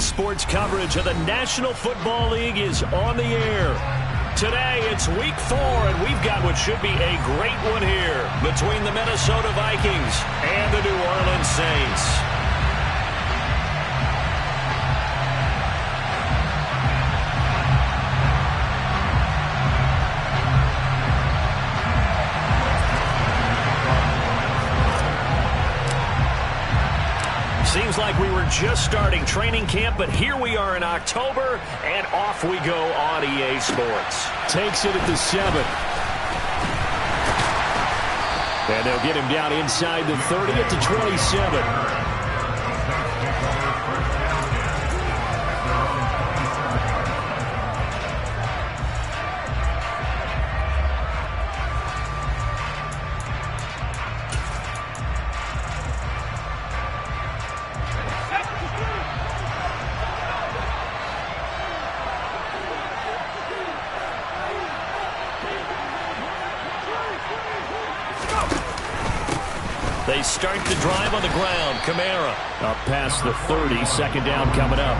Sports coverage of the National Football League is on the air. Today, it's Week 4, and we've got what should be a great one here between the Minnesota Vikings and the New Orleans Saints. Seems like we were just starting training camp, but here we are in October, and off we go on EA Sports. Takes it at the 7. And they'll get him down inside the 30 at the 27. They start the drive on the ground. Kamara up past the 30, second down coming up.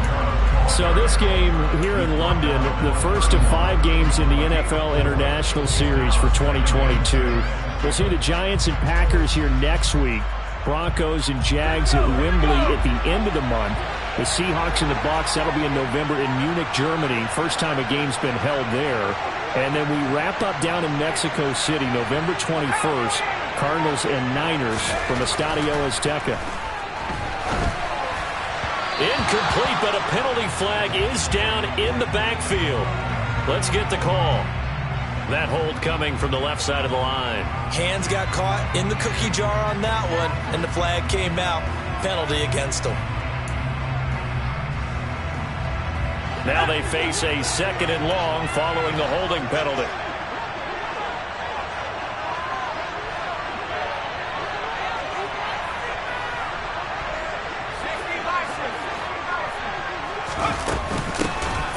So this game here in London, the first of 5 games in the NFL International Series for 2022. We'll see the Giants and Packers here next week. Broncos and Jags at Wembley at the end of the month. The Seahawks and the Bucs, that'll be in November in Munich, Germany. First time a game's been held there. And then we wrap up down in Mexico City, November 21st. Cardinals and Niners from Estadio Azteca. Incomplete, but a penalty flag is down in the backfield. Let's get the call. That hold coming from the left side of the line. Hands got caught in the cookie jar on that one, and the flag came out. Penalty against them. Now they face a 2nd and long following the holding penalty.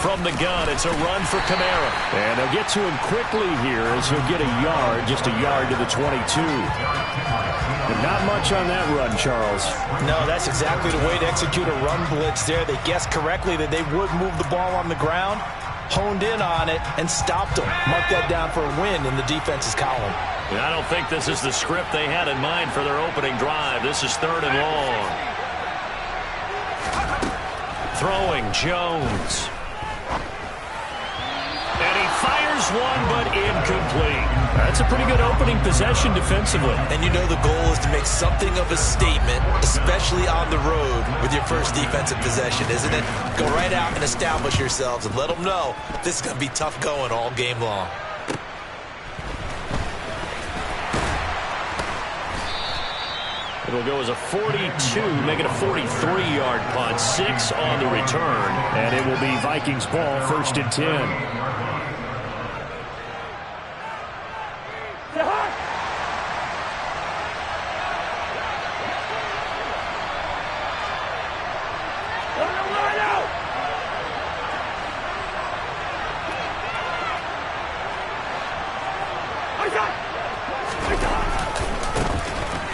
From the gun, it's a run for Kamara. And they'll get to him quickly here as he'll get a yard, just a yard to the 22. But not much on that run, Charles. No, that's exactly the way to execute a run blitz there. They guessed correctly that they would move the ball on the ground, honed in on it, and stopped them. Mark that down for a win in the defense's column. And I don't think this is the script they had in mind for their opening drive. This is 3rd and long. Throwing Jones. And he fires one, but incomplete. That's a pretty good opening possession defensively. And you know the goal is to make something of a statement, especially on the road with your first defensive possession, isn't it? Go right out and establish yourselves and let them know this is going to be tough going all game long. It'll go as a 42, make it a 43-yard punt. 6 on the return. And it will be Vikings ball, 1st and 10.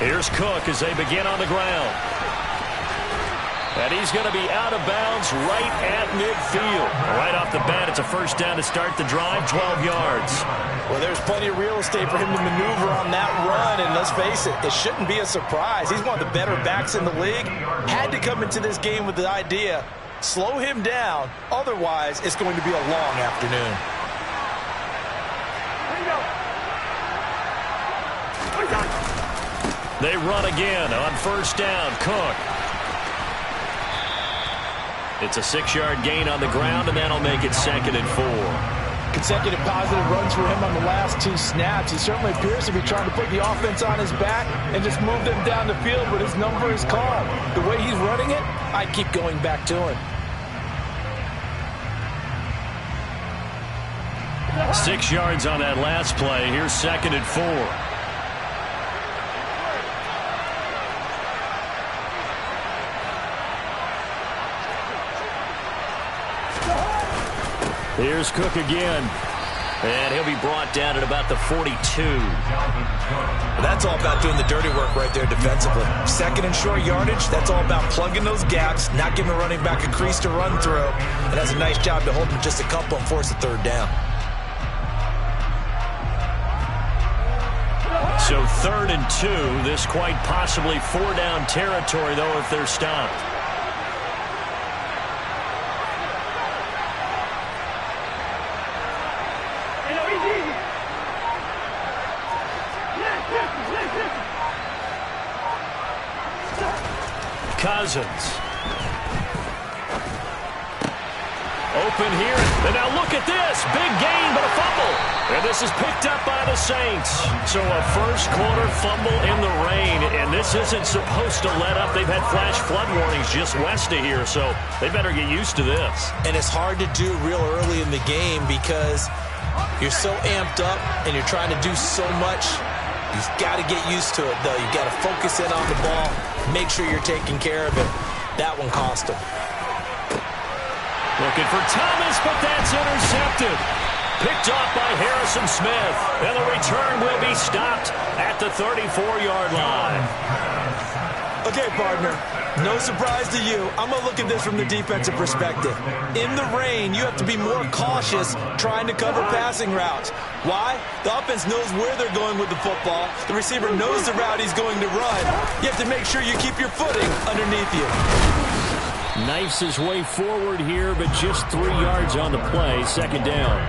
Here's Cook as they begin on the ground. And he's going to be out of bounds right at midfield. Right off the bat, it's a 1st down to start the drive, 12 yards. Well, there's plenty of real estate for him to maneuver on that run, and let's face it, it shouldn't be a surprise. He's one of the better backs in the league. Had to come into this game with the idea, slow him down, otherwise it's going to be a long afternoon. They run again on 1st down. Cook. It's a 6-yard gain on the ground, and that'll make it 2nd and 4. Consecutive positive runs for him on the last 2 snaps. He certainly appears to be trying to put the offense on his back and just move them down the field, but his number is called. The way he's running it, I keep going back to him. 6 yards on that last play. Here's 2nd and 4. Here's Cook again. And he'll be brought down at about the 42. That's all about doing the dirty work right there defensively. Second and short yardage, that's all about plugging those gaps, not giving the running back a crease to run through. And that's a nice job to hold him just a couple and force a third down. So 3rd and 2. This quite possibly 4-down territory, though, if they're stopped. Cousins. Open here. And now look at this. Big gain, but a fumble. And this is picked up by the Saints. So a first-quarter fumble in the rain. And this isn't supposed to let up. They've had flash flood warnings just west of here, so they better get used to this. And it's hard to do real early in the game because you're so amped up and you're trying to do so much. You've got to get used to it, though. You've got to focus in on the ball, make sure you're taking care of it. That one cost him. Looking for Thomas, but that's intercepted. Picked off by Harrison Smith. And the return will be stopped at the 34-yard line. Okay, partner. No surprise to you. I'm going to look at this from the defensive perspective. In the rain, you have to be more cautious trying to cover passing routes. Why? The offense knows where they're going with the football. The receiver knows the route he's going to run. You have to make sure you keep your footing underneath you. Knifes his way forward here, but just 3 yards on the play. 2nd down.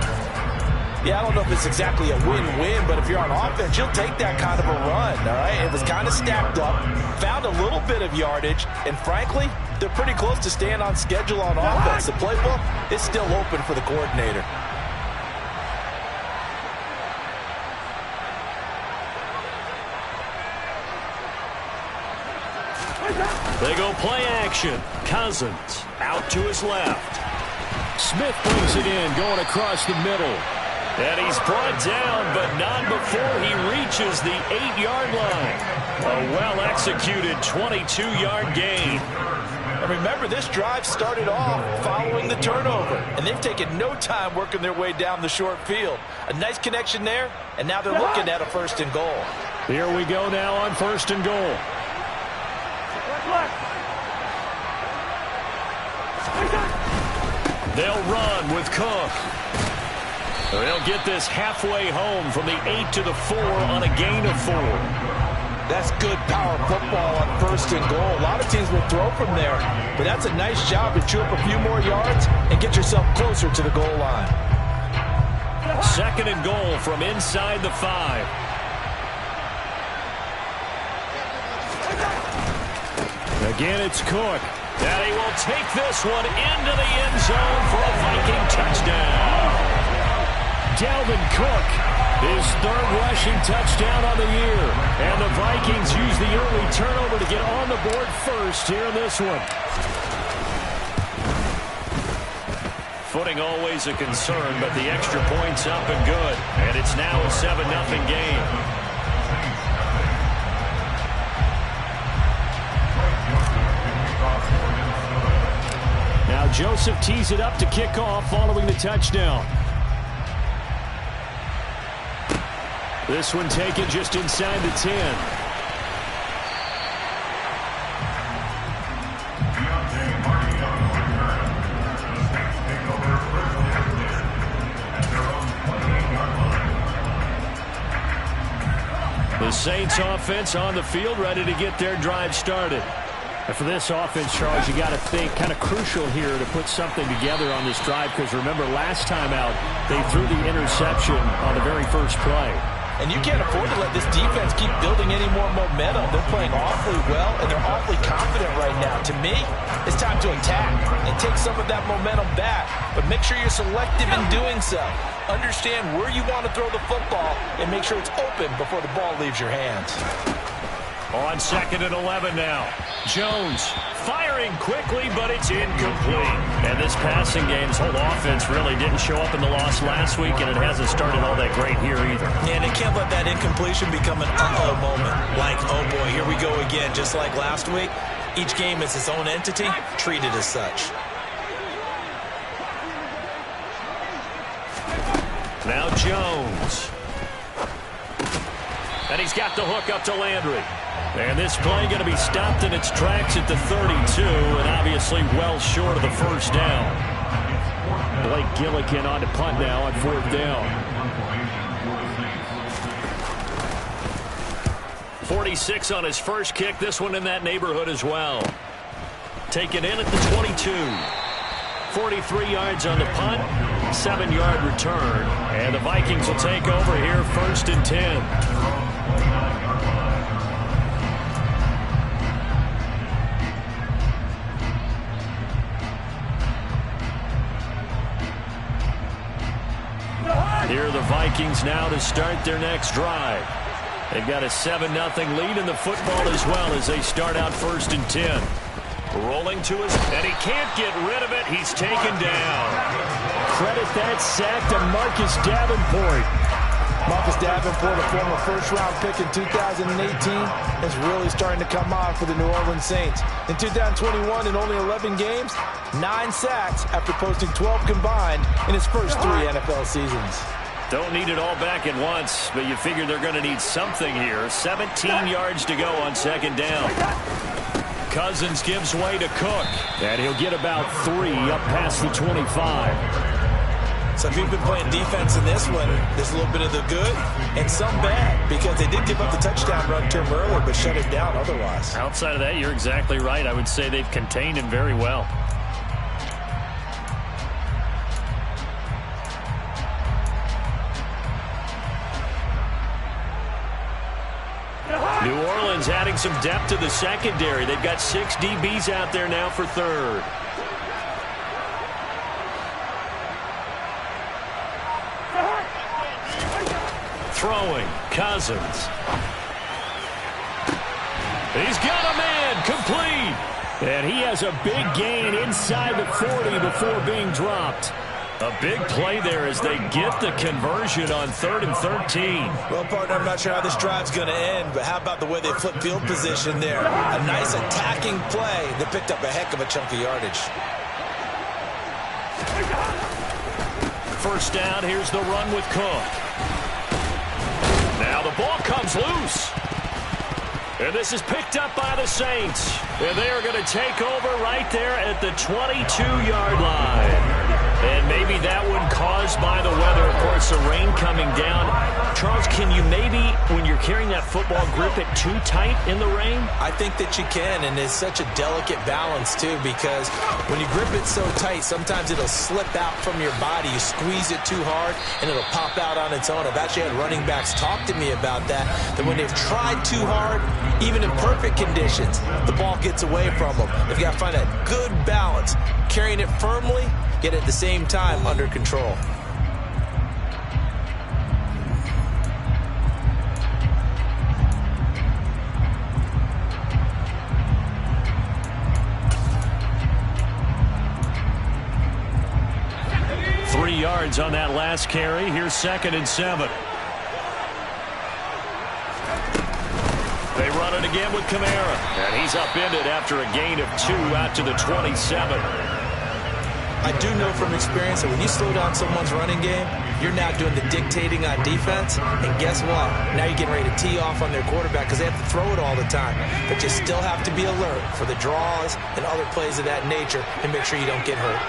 Yeah, I don't know if it's exactly a win-win, but if you're on offense, you'll take that kind of a run, all right? It was kind of stacked up, found a little bit of yardage, and frankly, they're pretty close to staying on schedule on offense. The playbook is still open for the coordinator. They go play action. Cousins out to his left. Smith brings it in, going across the middle. And he's brought down, but not before he reaches the 8-yard line. A well-executed 22-yard gain. And remember, this drive started off following the turnover, and they've taken no time working their way down the short field. A nice connection there, and now they're looking at a 1st and goal. Here we go now on 1st and goal. They'll run with Cook. They'll get this halfway home from the 8 to the 4 on a gain of 4. That's good power football on 1st and goal. A lot of teams will throw from there, but that's a nice job to chew up a few more yards and get yourself closer to the goal line. 2nd and goal from inside the 5. Again, it's Cook. And he will take this one into the end zone for a Viking touchdown. Dalvin Cook, his 3rd rushing touchdown on the year. And the Vikings use the early turnover to get on the board first here in this one. Footing always a concern, but the extra point's up and good. And it's now a 7-0 game. Now Joseph tees it up to kick off following the touchdown. This one taken just inside the 10. The Saints offense on the field, ready to get their drive started. And for this offense, Charles, you got to think kind of crucial here to put something together on this drive, because remember last time out they threw the interception on the very first play. And you can't afford to let this defense keep building any more momentum. They're playing awfully well, and they're awfully confident right now. To me, it's time to attack and take some of that momentum back. But make sure you're selective in doing so. Understand where you want to throw the football and make sure it's open before the ball leaves your hands. On 2nd and 11 now. Jones firing quickly, but it's incomplete. And this passing game's whole offense really didn't show up in the loss last week, and it hasn't started all that great here either. And they can't let that incompletion become an uh-oh moment. Like, oh boy, here we go again. Just like last week, each game is its own entity, treated as such. Now Jones. And he's got the hook up to Landry. And this play going to be stopped in its tracks at the 32, and obviously well short of the first down. Blake Gillikin on to punt now on 4th down. 46 on his first kick. This one in that neighborhood as well. Taken in at the 22. 43 yards on the punt. 7-yard return. And the Vikings will take over here 1st and 10. Here are the Vikings now to start their next drive. They've got a 7-0 lead in the football as well as they start out 1st and 10. Rolling to his, and he can't get rid of it. He's taken down. Credit that sack to Marcus Davenport. Marcus Davenport, a former first-round pick in 2018, is really starting to come on for the New Orleans Saints. In 2021, in only 11 games, 9 sacks after posting 12 combined in his first 3 NFL seasons. Don't need it all back at once, but you figure they're going to need something here. 17 yards to go on 2nd down. Cousins gives way to Cook. And he'll get about 3 up past the 25. So if you've been playing defense in this one, there's a little bit of the good and some bad, because they did give up the touchdown run to him earlier, but shut him down otherwise. Outside of that, you're exactly right. I would say they've contained him very well. New Orleans adding some depth to the secondary. They've got 6 DBs out there now for 3rd. Throwing, Cousins. He's got a man, complete. And he has a big gain inside the 40 before being dropped. A big play there as they get the conversion on 3rd and 13. Well, partner, I'm not sure how this drive's going to end, but how about the way they flip field position there? A nice attacking play that picked up a heck of a chunk of yardage. 1st down, here's the run with Cook. Now the ball comes loose. And this is picked up by the Saints. And they are going to take over right there at the 22-yard line. And maybe that one caused by the weather. Of course, the rain coming down. Charles, can you maybe, when you're carrying that football, grip it too tight in the rain? I think that you can, and it's such a delicate balance, too, because when you grip it so tight, sometimes it'll slip out from your body. You squeeze it too hard, and it'll pop out on its own. I've actually had running backs talk to me about that when they've tried too hard, even in perfect conditions, the ball gets away from them. They've got to find that good balance, carrying it firmly, yet at the same time under control. Yards on that last carry. Here's 2nd and 7. They run it again with Kamara. And he's upended after a gain of 2 out to the 27. I do know from experience that when you slow down someone's running game, you're now doing the dictating on defense. And guess what? Now you're getting ready to tee off on their quarterback because they have to throw it all the time. But you still have to be alert for the draws and other plays of that nature and make sure you don't get hurt.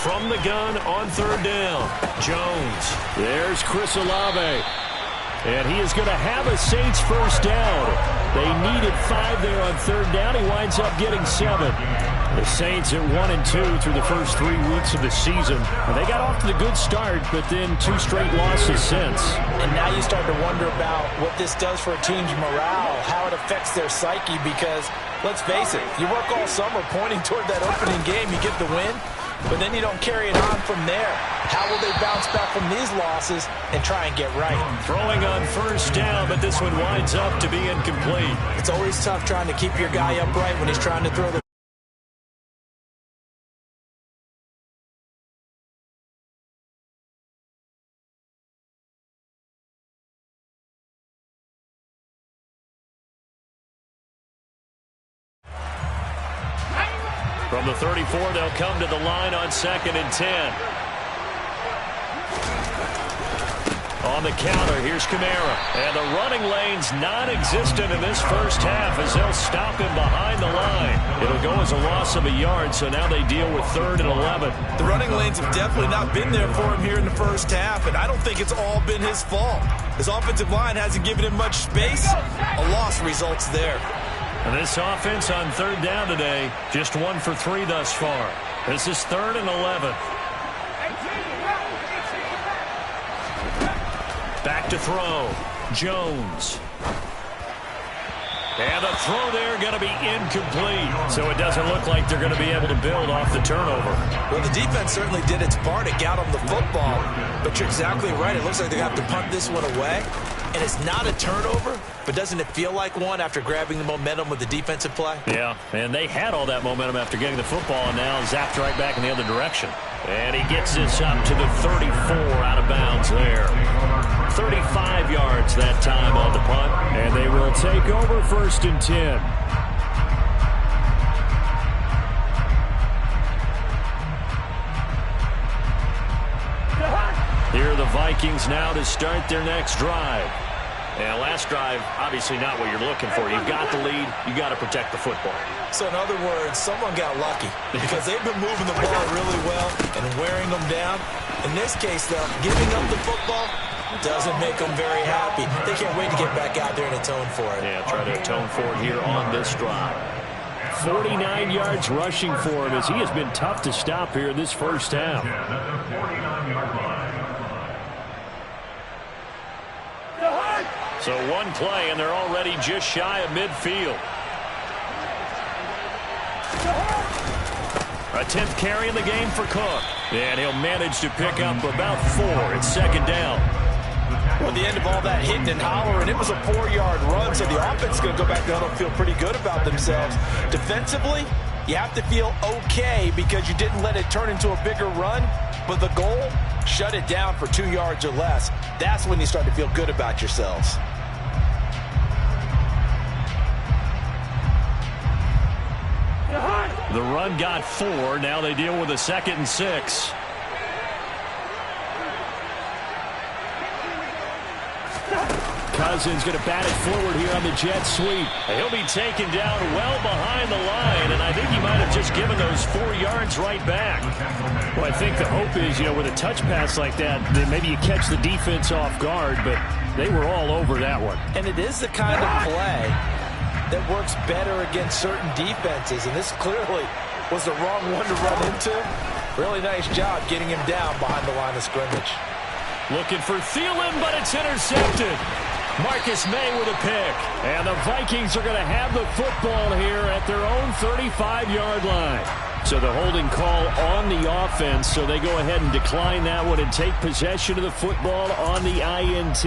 From the gun on 3rd down, Jones. There's Chris Olave. And he is going to have a Saints 1st down. They needed 5 there on 3rd down. He winds up getting 7. The Saints at 1-2 through the first 3 weeks of the season. And they got off to the good start, but then 2 straight losses since. And now you start to wonder about what this does for a team's morale, how it affects their psyche, because let's face it, you work all summer pointing toward that opening game, you get the win, but then you don't carry it on from there. How will they bounce back from these losses and try and get right? Throwing on 1st down, but this one winds up to be incomplete. It's always tough trying to keep your guy upright when he's trying to throw the From the 34, they'll come to the line on 2nd and 10. On the counter, here's Kamara. And the running lane's non-existent in this first half as they'll stop him behind the line. It'll go as a loss of a yard, so now they deal with 3rd and 11. The running lanes have definitely not been there for him here in the first half, and I don't think it's all been his fault. His offensive line hasn't given him much space. A loss results there. And this offense on 3rd down today, just 1 for 3 thus far. This is 3rd and 11. Back to throw. Jones. And the throw there going to be incomplete. So it doesn't look like they're going to be able to build off the turnover. Well, the defense certainly did its part. It got them the football. But you're exactly right. It looks like they have to punt this one away. And it's not a turnover, but doesn't it feel like one after grabbing the momentum with the defensive play? Yeah, and they had all that momentum after getting the football and now zapped right back in the other direction. And he gets this up to the 34 out of bounds there. 35 yards that time on the punt. And they will take over 1st and 10. Here are the Vikings now to start their next drive. And last drive, obviously not what you're looking for. You've got the lead. You've got to protect the football. So in other words, someone got lucky because they've been moving the ball really well and wearing them down. In this case, though, giving up the football doesn't make them very happy. They can't wait to get back out there and atone for it. Yeah, try to atone for it here on this drive. 49 yards rushing for him as he has been tough to stop here in this first half. So one play, and they're already just shy of midfield. A 10th carry in the game for Cook. And he'll manage to pick up about 4. It's 2nd down. Well, at the end of all that hitting and hollering, it was a 4-yard run, so the offense is going to go back to huddle and feel pretty good about themselves. Defensively, you have to feel okay because you didn't let it turn into a bigger run, but the goal, shut it down for 2 yards or less. That's when you start to feel good about yourselves. The run got 4. Now they deal with a 2nd and 6. Cousins going to bat it forward here on the jet sweep. He'll be taken down well behind the line, and I think he might have just given those 4 yards right back. Well, I think the hope is, with a touch pass like that, that maybe you catch the defense off guard, but they were all over that one. And it is the kind of play that works better against certain defenses, and this clearly was the wrong one to run into. Really nice job getting him down behind the line of scrimmage. Looking for Thielen, but it's intercepted. Marcus May with a pick. And the Vikings are going to have the football here at their own 35-yard line. So the holding call on the offense, so they go ahead and decline that one and take possession of the football on the INT.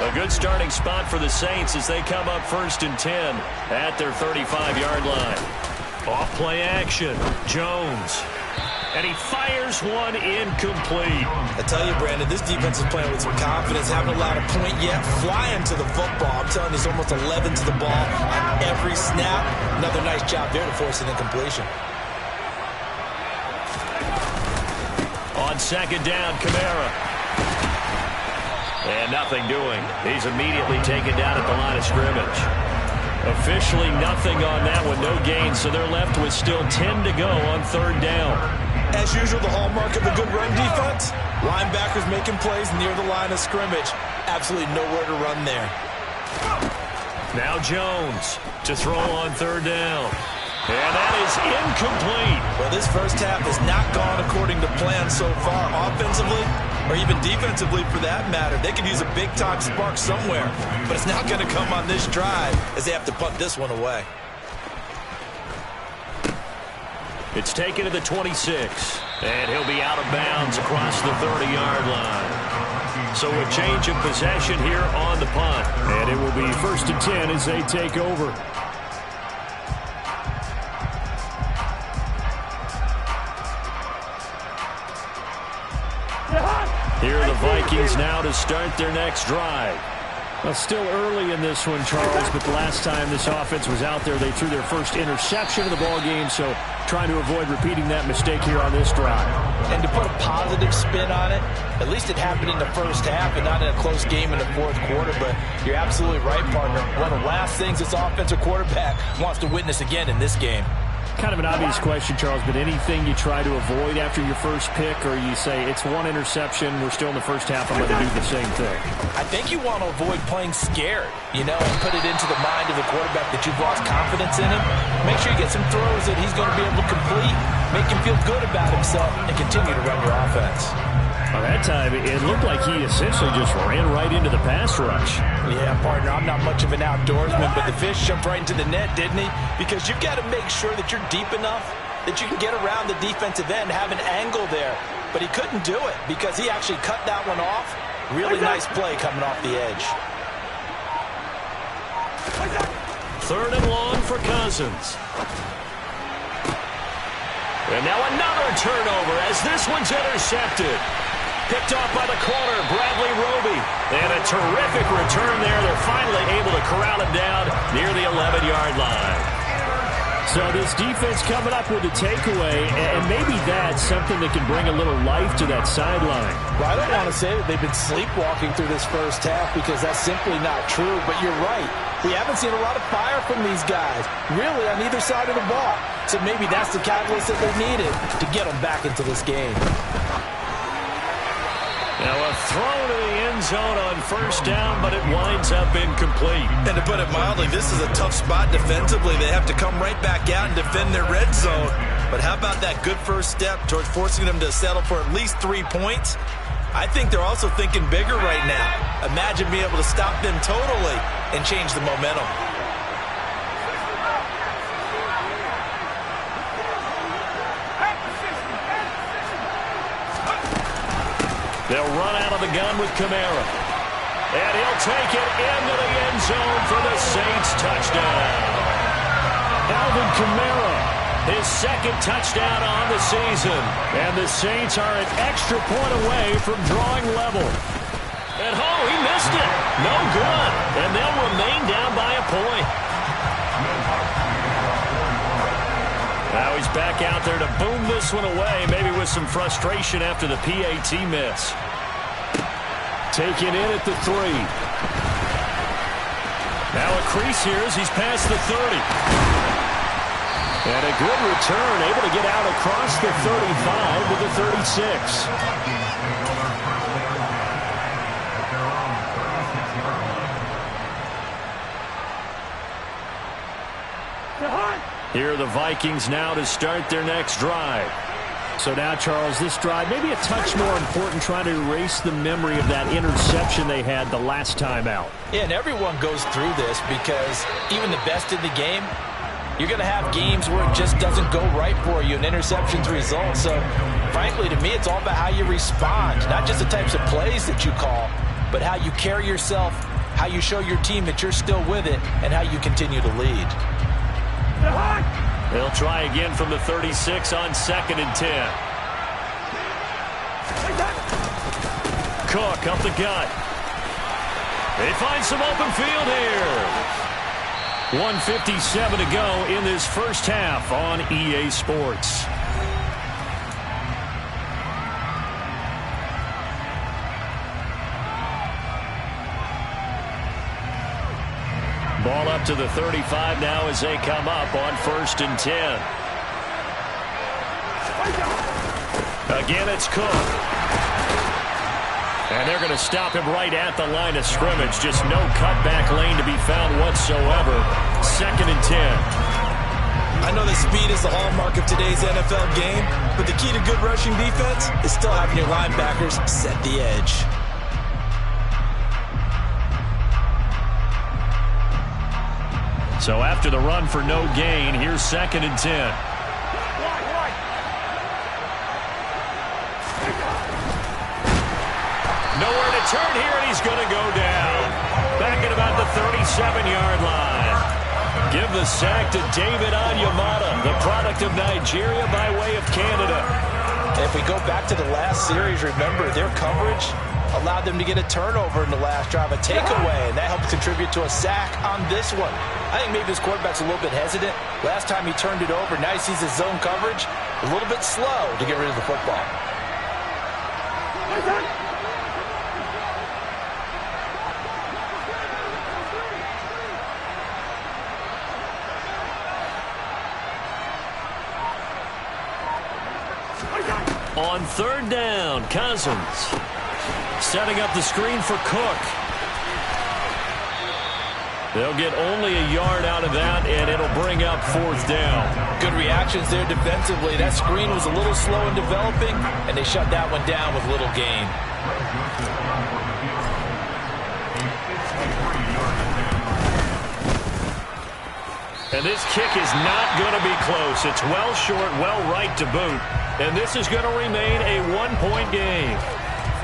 A good starting spot for the Saints as they come up 1st and 10 at their 35-yard line. Off play action. Jones. And he fires one incomplete. I tell you, Brandon, this defense is playing with some confidence. Haven't allowed a point yet. Flying to the football. I'm telling you, it's almost 11 to the ball on every snap. Another nice job there to force an incompletion. On 2nd down, Kamara. And nothing doing. He's immediately taken down at the line of scrimmage. Officially nothing on that one. No gain, so they're left with still 10 to go on 3rd down. As usual, the hallmark of a good run defense, linebackers making plays near the line of scrimmage. Absolutely nowhere to run there. Now Jones to throw on 3rd down. And that is incomplete. Well, this first half has not gone according to plan so far offensively, or even defensively for that matter. They could use a big-time spark somewhere, but it's not going to come on this drive as they have to punt this one away. It's taken to the 26, and he'll be out of bounds across the 30-yard line. So a change of possession here on the punt. And it will be 1st and 10 as they take over. Here are the Vikings now to start their next drive. Well, still early in this one, Charles, but the last time this offense was out there, they threw their first interception of the ball game, so trying to avoid repeating that mistake here on this drive. And to put a positive spin on it, at least it happened in the first half and not in a close game in the fourth quarter, but you're absolutely right, partner. One of the last things this offensive quarterback wants to witness again in this game. Kind of an obvious question, Charles, but anything you try to avoid after your first pick, or you say it's one interception, we're still in the first half, I'm going to do the same thing? I think you want to avoid playing scared, and put it into the mind of the quarterback that you've lost confidence in him. Make sure you get some throws that he's going to be able to complete, make him feel good about himself, and continue to run your offense. Well, that time, it looked like he essentially just ran right into the pass rush. Yeah, partner, I'm not much of an outdoorsman, but the fish jumped right into the net, didn't he? Because you've got to make sure that you're deep enough that you can get around the defensive end, have an angle there. But he couldn't do it because he actually cut that one off. Really nice play coming off the edge. 3rd and long for Cousins. And now another turnover as this one's intercepted. Picked off by the corner, Bradley Roby. And a terrific return there. They're finally able to corral him down near the 11-yard line. So this defense coming up with a takeaway, and maybe that's something that can bring a little life to that sideline. Well, I don't want to say that they've been sleepwalking through this first half because that's simply not true, but you're right. We haven't seen a lot of fire from these guys, really, on either side of the ball. So maybe that's the catalyst that they needed to get them back into this game. Now a throw to the end zone on 1st down, but it winds up incomplete. And to put it mildly, this is a tough spot defensively. They have to come right back out and defend their red zone. But how about that good first step towards forcing them to settle for at least 3 points? I think they're also thinking bigger right now. Imagine being able to stop them totally and change the momentum. They'll run out of the gun with Kamara. And he'll take it into the end zone for the Saints touchdown. Alvin Kamara, his 2nd touchdown on the season. And the Saints are an extra point away from drawing level. And he missed it. No good. And they'll remain down by a point. Now he's back out there to boom this one away, maybe with some frustration after the PAT miss. Taken in at the 3. Now a crease here as he's past the 30. And a good return, able to get out across the 35 to the 36. Here are the Vikings now to start their next drive. So now, Charles, this drive maybe a touch more important, trying to erase the memory of that interception they had the last time out. Yeah, and everyone goes through this because even the best in the game, you're going to have games where it just doesn't go right for you and interceptions result. So, frankly, to me, it's all about how you respond, not just the types of plays that you call, but how you carry yourself, how you show your team that you're still with it, and how you continue to lead. They'll try again from the 36 on 2nd and 10. Cook up the gut. They find some open field here. 1:57 to go in this first half on EA Sports. Ball up to the 35 now as they come up on 1st and 10. Again, it's Cook. And they're going to stop him right at the line of scrimmage. Just no cutback lane to be found whatsoever. 2nd and 10. I know that speed is the hallmark of today's NFL game, but the key to good rushing defense is still having your linebackers set the edge. So after the run for no gain, here's 2nd and 10. Nowhere to turn here, and he's going to go down. Back at about the 37-yard line. Give the sack to David Onyemata, the product of Nigeria by way of Canada. If we go back to the last series, remember, their coverage allowed them to get a turnover in the last drive, a takeaway, and that helped contribute to a sack on this one. I think maybe this quarterback's a little bit hesitant. Last time he turned it over, now he sees his zone coverage, a little bit slow to get rid of the football. On third down, Cousins setting up the screen for Cook. They'll get only a yard out of that, and it'll bring up fourth down. Good reactions there defensively. That screen was a little slow in developing, and they shut that one down with little gain. And this kick is not going to be close. It's well short, well right to boot. And this is going to remain a one-point game.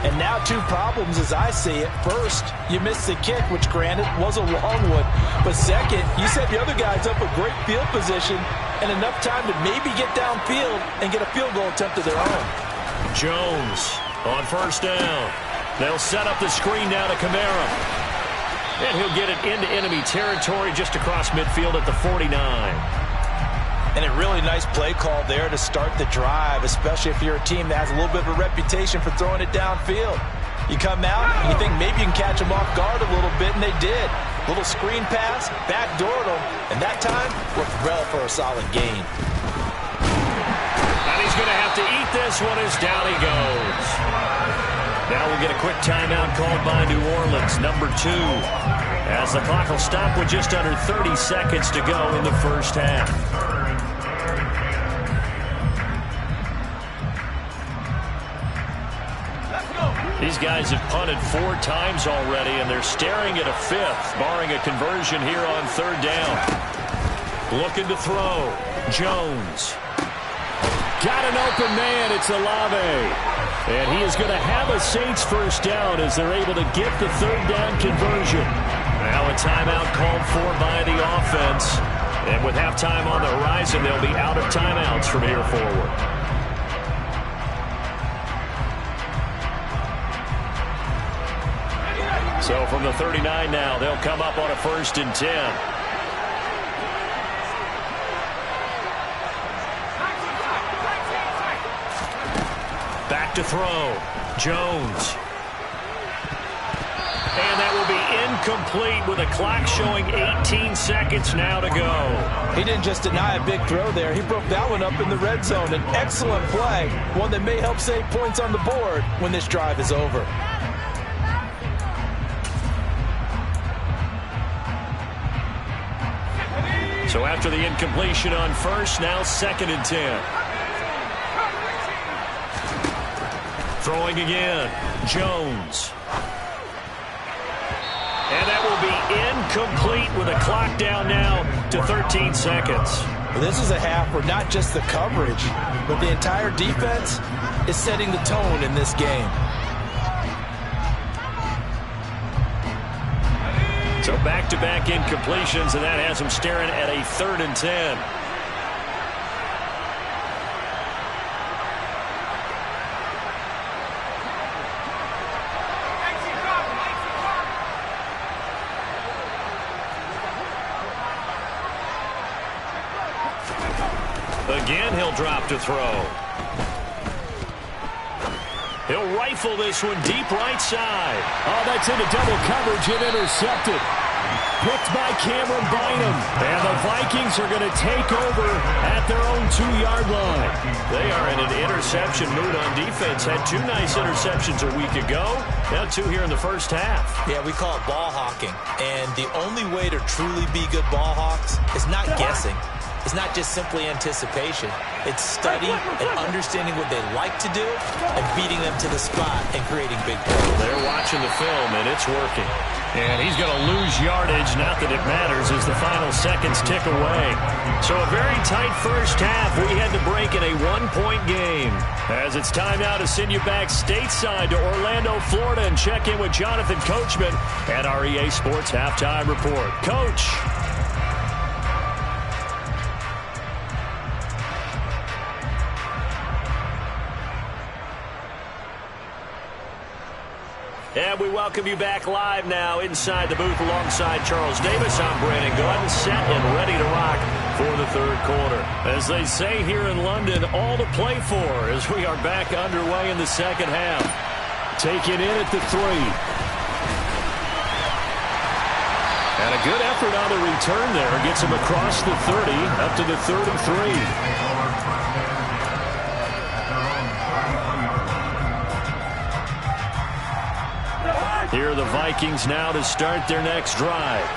And now two problems as I see it. First, you missed the kick, which granted was a long one. But second, you set the other guys up a great field position and enough time to maybe get downfield and get a field goal attempt of their own. Jones on first down. They'll set up the screen now to Kamara. And he'll get it into enemy territory just across midfield at the 49. And a really nice play call there to start the drive, especially if you're a team that has a little bit of a reputation for throwing it downfield. You come out, and you think maybe you can catch them off guard a little bit, and they did. Little screen pass, backdoored them, and that time worked well for a solid gain. And he's going to have to eat this one as down he goes. Now we'll get a quick timeout called by New Orleans, number 2, as the clock will stop with just under 30 seconds to go in the first half. These guys have punted 4 times already, and they're staring at a 5th, barring a conversion here on third down. Looking to throw. Jones. Got an open man. It's Olave. And he is going to have a Saints first down as they're able to get the third down conversion. Now a timeout called for by the offense. And with halftime on the horizon, they'll be out of timeouts from here forward. So from the 39 now, they'll come up on a 1st and 10. Back to throw. Jones. And that will be incomplete with a clock showing 18 seconds now to go. He didn't just deny a big throw there. He broke that one up in the red zone. An excellent play. One that may help save points on the board when this drive is over. So after the incompletion on first, now 2nd and 10. Throwing again. Jones. And that will be incomplete with a clock down now to 13 seconds. Well, this is a half where not just the coverage, but the entire defense is setting the tone in this game. So back-to-back incompletions, and that has them staring at a 3rd and 10. Again, he'll drop to throw. He'll rifle this one deep right side. Oh, that's into double coverage and intercepted. Picked by Cameron Bynum. And the Vikings are going to take over at their own 2-yard line. They are in an interception mood on defense. Had 2 nice interceptions a week ago. Now 2 here in the first half. Yeah, we call it ball hawking. And the only way to truly be good ball hawks is not guessing. It's not just simply anticipation. It's study and understanding what they like to do and beating them to the spot and creating big plays. They're watching the film, and it's working. And he's going to lose yardage, not that it matters, as the final seconds tick away. So a very tight first half. We had to break in a 1-point game. As it's time now to send you back stateside to Orlando, Florida, and check in with Jonathan Coachman at our EA Sports Halftime Report. Coach. And we welcome you back live now inside the booth alongside Charles Davis. I'm Brandon Gaudin, set and ready to rock for the third quarter. As they say here in London, all to play for as we are back underway in the second half. Taken in at the 3. And a good effort on the return there. Gets him across the 30, up to the 33. Here are the Vikings now to start their next drive.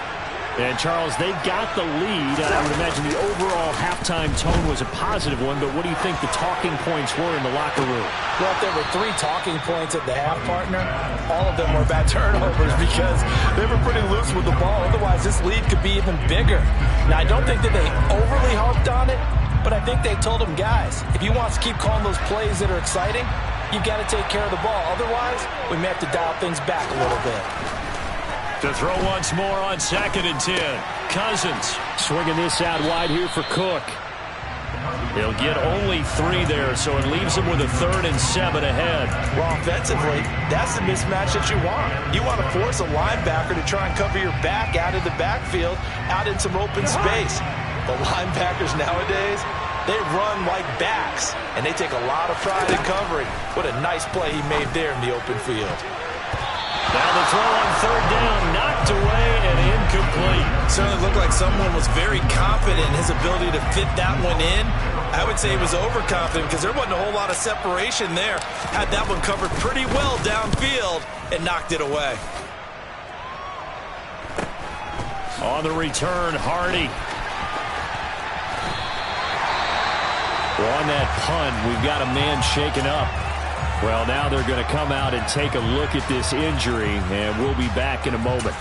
And, Charles, they've got the lead. I would imagine the overall halftime tone was a positive one, but what do you think the talking points were in the locker room? Well, if there were 3 talking points at the half, partner, all of them were about turnovers because they were pretty loose with the ball. Otherwise, this lead could be even bigger. Now, I don't think that they overly harped on it, but I think they told them, guys, if you want to keep calling those plays that are exciting, you've got to take care of the ball. Otherwise, we may have to dial things back a little bit. To throw once more on 2nd and 10. Cousins swinging this out wide here for Cook. He'll get only 3 there, so it leaves him with a 3rd and 7 ahead. Well, offensively, that's the mismatch that you want. You want to force a linebacker to try and cover your back out of the backfield, out in some open space. The linebackers nowadays, they run like backs, and they take a lot of pride in covering. What a nice play he made there in the open field. Now the throw on 3rd down, knocked away and incomplete. Certainly looked like someone was very confident in his ability to fit that one in. I would say he was overconfident because there wasn't a whole lot of separation there. Had that one covered pretty well downfield and knocked it away. On the return, Hardy. Well, on that punt, we've got a man shaken up. Well, now they're going to come out and take a look at this injury, and we'll be back in a moment.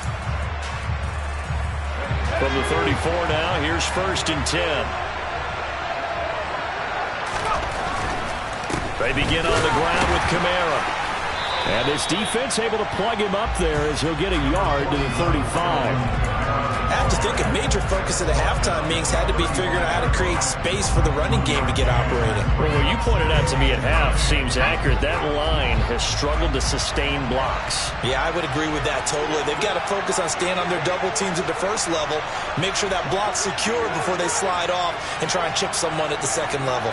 From the 34 now, here's 1st and 10. They begin on the ground with Kamara. And this defense able to plug him up there as he'll get a yard to the 35. I have to think a major focus at the halftime meetings had to be figuring out how to create space for the running game to get operating. Well, what you pointed out to me at half seems accurate. That line has struggled to sustain blocks. Yeah, I would agree with that totally. They've got to focus on staying on their double teams at the first level, make sure that block's secure before they slide off and try and chip someone at the second level.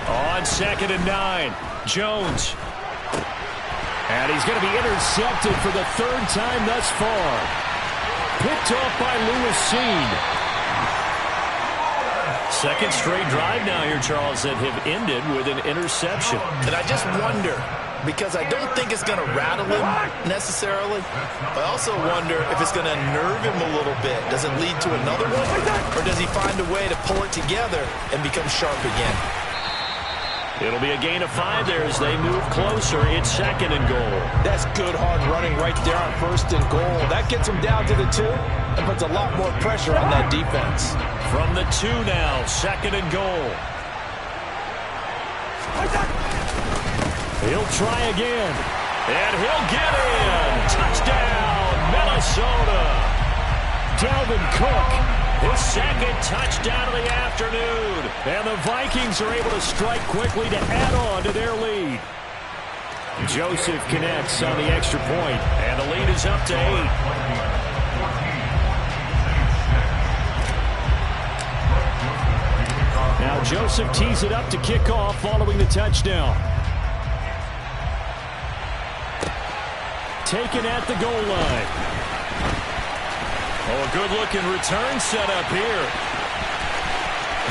On 2nd and 9, Jones. And he's going to be intercepted for the 3rd time thus far. Picked off by Lewis Seen. 2nd straight drive now here, Charles, that have ended with an interception. And I just wonder, because I don't think it's going to rattle him necessarily, I also wonder if it's going to nerve him a little bit. Does it lead to another one? Or does he find a way to pull it together and become sharp again? It'll be a gain of 5 there as they move closer. It's 2nd and goal. That's good hard running right there on 1st and goal. That gets them down to the 2 and puts a lot more pressure on that defense. From the 2 now, 2nd and goal. He'll try again. And he'll get in. Touchdown, Minnesota. Dalvin Cook. His 2nd touchdown of the afternoon. And the Vikings are able to strike quickly to add on to their lead. Joseph connects on the extra point. And the lead is up to 8. Now Joseph tees it up to kick off following the touchdown. Taken at the goal line. Oh, a good-looking return set up here.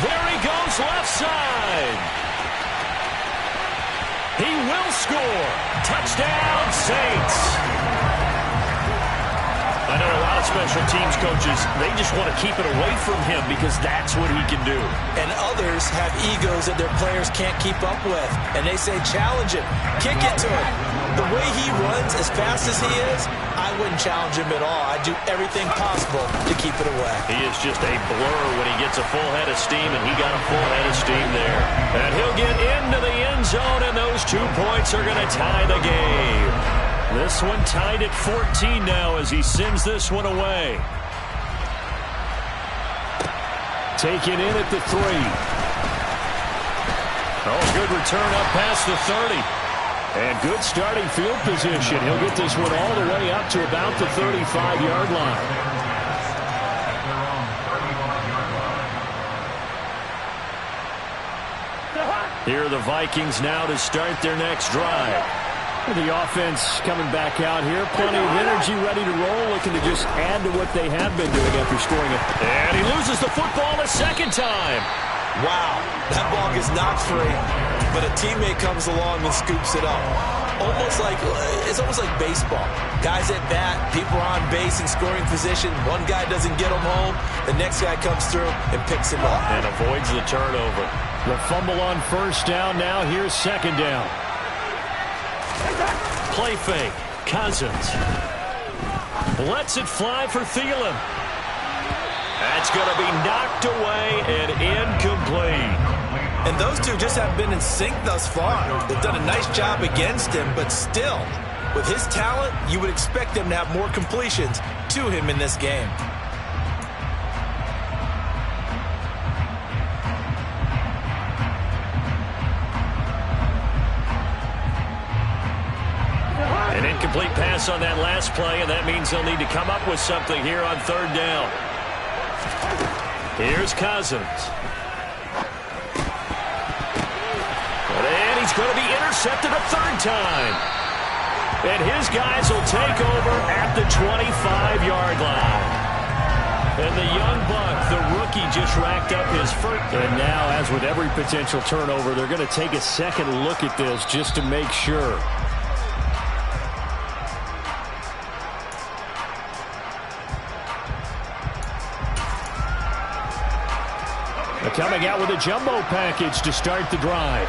There he goes left side. He will score. Touchdown, Saints. I know a lot of special teams coaches, they just want to keep it away from him because that's what he can do. And others have egos that their players can't keep up with. And they say, challenge him. Kick it to him. The way he runs as fast as he is, I wouldn't challenge him at all. I'd do everything possible to keep it away. He is just a blur when he gets a full head of steam, and he got a full head of steam there. And he'll get into the end zone, and those 2 points are going to tie the game. This one tied at 14 now as he sends this one away. Taken in at the 3. Oh, good return up past the 30. And good starting field position. He'll get this one all the way up to about the 35-yard line. Here are the Vikings now to start their next drive. The offense coming back out here. Plenty of energy, ready to roll, looking to just add to what they have been doing after scoring it. And he loses the football a second time. Wow, that ball gets knocked free, but a teammate comes along and scoops it up. It's almost like baseball. Guys at bat, people are on base in scoring position. One guy doesn't get him home. The next guy comes through and picks him up. And avoids the turnover. The fumble on first down now. Here's second down. Play fake. Cousins lets it fly for Thielen. That's going to be knocked away and incomplete. And those two just haven't been in sync thus far. They've done a nice job against him, but still, with his talent, you would expect them to have more completions to him in this game. An incomplete pass on that last play, and that means they'll need to come up with something here on third down. Here's Cousins. And he's going to be intercepted a third time. And his guys will take over at the 25-yard line. And the young buck, the rookie, just racked up his first. And now, as with every potential turnover, they're going to take a second look at this just to make sure. Coming out with a jumbo package to start the drive.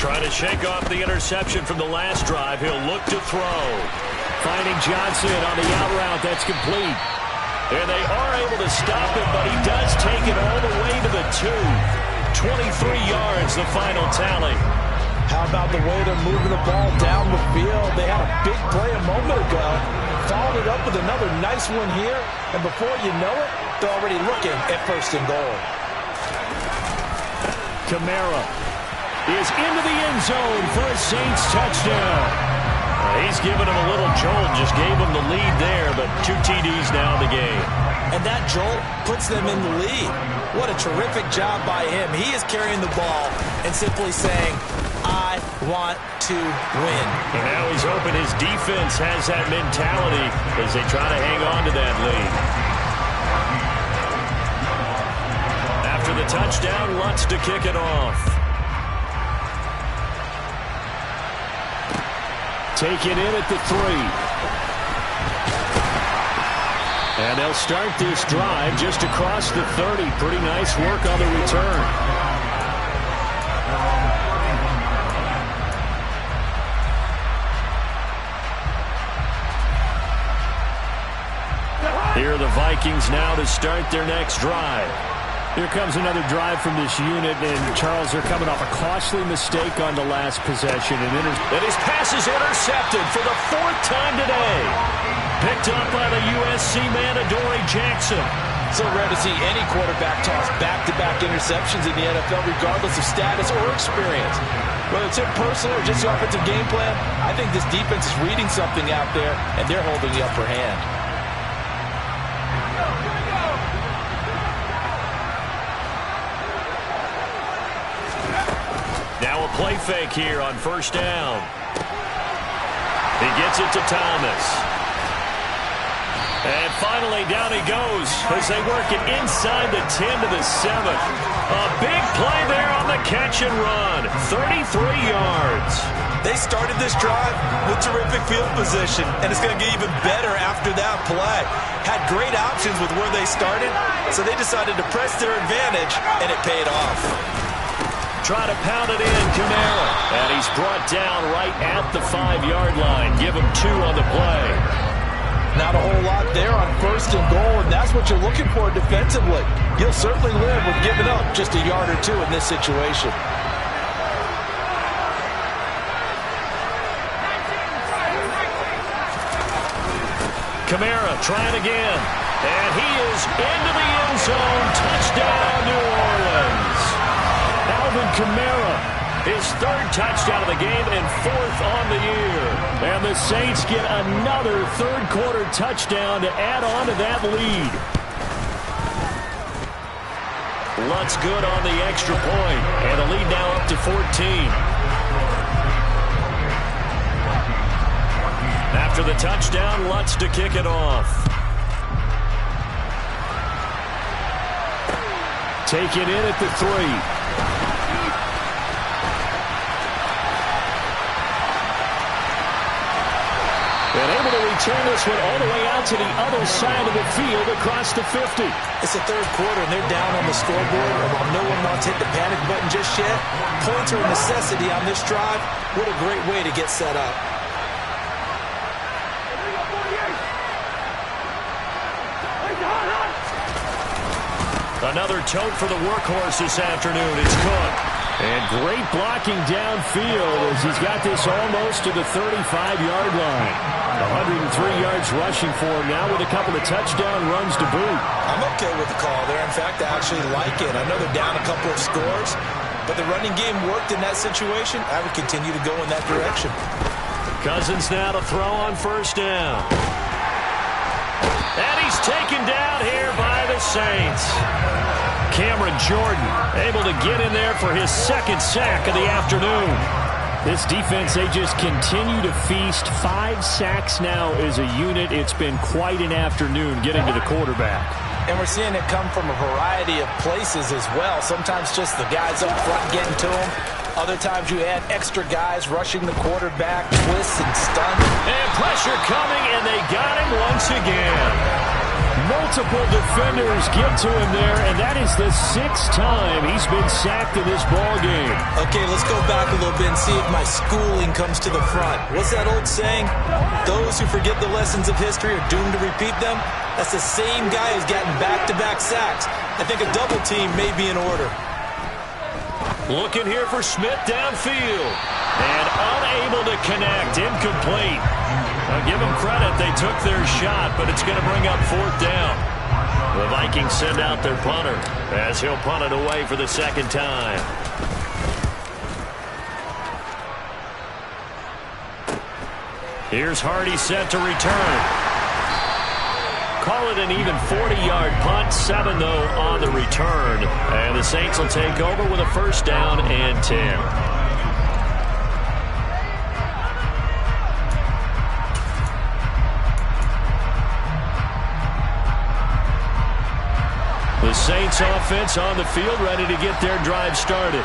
Trying to shake off the interception from the last drive. He'll look to throw. Finding Johnson on the out route. That's complete. And they are able to stop him, but he does take it all the way to the 2. 23 yards, the final tally. How about the way they're moving the ball down the field? They had a big play a moment ago. Followed it up with another nice one here. And before you know it, they're already looking at first and goal. Kamara is into the end zone for a Saints touchdown. He's given him a little jolt, just gave him the lead there, but 2 TDs now in the game. And that jolt puts them in the lead. What a terrific job by him. He is carrying the ball and simply saying, I want to win. And now he's hoping his defense has that mentality as they try to hang on to that lead. After the touchdown, Lutz to kick it off. Take it in at the 3. And they'll start this drive just across the 30. Pretty nice work on the return. Here are the Vikings now to start their next drive. Here comes another drive from this unit, and Charles, they're coming off a costly mistake on the last possession. And his pass is intercepted for the 4th time today. Picked up by the USC man, Adoree Jackson. So rare to see any quarterback toss back-to-back interceptions in the NFL, regardless of status or experience. Whether it's him personally or just the offensive game plan, I think this defense is reading something out there, and they're holding the upper hand. Now a play fake here on first down. He gets it to Thomas. And finally, down he goes as they work it inside the 10 to the 7. A big play there on the catch and run. 33 yards. They started this drive with terrific field position, and it's going to get even better after that play. Had great options with where they started, so they decided to press their advantage, and it paid off. Try to pound it in, Kamara. And he's brought down right at the 5-yard line. Give him 2 on the play. Not a whole lot there on first and goal, and that's what you're looking for defensively. You'll certainly live with giving up just a yard or 2 in this situation. Kamara trying again. And he is into the end zone. Touchdown, New Orleans. Alvin Kamara. His third touchdown of the game and fourth on the year. And the Saints get another third-quarter touchdown to add on to that lead. Lutz good on the extra point, and the lead now up to 14. After the touchdown, Lutz to kick it off. Take it in at the 3. And able to return this one all the way out to the other side of the field across the 50. It's the third quarter, and they're down on the scoreboard. And while no one wants to hit the panic button just yet, points are a necessity on this drive. What a great way to get set up. Another tote for the workhorse this afternoon. It's Cook. And great blocking downfield as he's got this almost to the 35-yard line. 103 yards rushing for him now with a couple of touchdown runs to boot. I'm okay with the call there. In fact, I actually like it. I know they're down a couple of scores, but the running game worked in that situation. I would continue to go in that direction. Cousins now to throw on first down. And he's taken down here by the Saints. Cameron Jordan able to get in there for his second sack of the afternoon. This defense, they just continue to feast. 5 sacks now as a unit. It's been quite an afternoon getting to the quarterback. And we're seeing it come from a variety of places as well. Sometimes just the guys up front getting to him. Other times you add extra guys rushing the quarterback, twists and stunts. And pressure coming, and they got him once again. Multiple defenders get to him there, and that is the 6th time he's been sacked in this ball game. Okay, let's go back a little bit and see if my schooling comes to the front. What's that old saying? Those who forget the lessons of history are doomed to repeat them. That's the same guy who's gotten back-to-back sacks. I think a double team may be in order. Looking here for Smith downfield. And unable to connect. Incomplete. I'll give them credit. They took their shot, but it's going to bring up 4th down. The Vikings send out their punter as he'll punt it away for the second time. Here's Hardy set to return. Call it an even 40-yard punt. 7, though, on the return. And the Saints will take over with a first down and 10. The Saints offense on the field ready to get their drive started.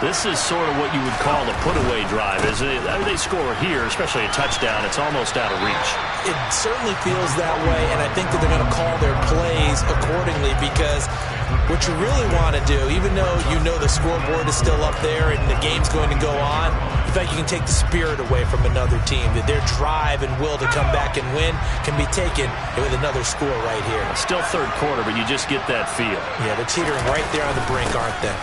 This is sort of what you would call a put-away drive, isn't it? I mean, they score here, especially a touchdown. It's almost out of reach. It certainly feels that way, and I think that they're going to call their plays accordingly because what you really want to do, even though you know the scoreboard is still up there and the game's going to go on, in fact, you can take the spirit away from another team. That their drive and will to come back and win can be taken with another score right here. Still third quarter, but you just get that feel. Yeah, they're teetering right there on the brink, aren't they?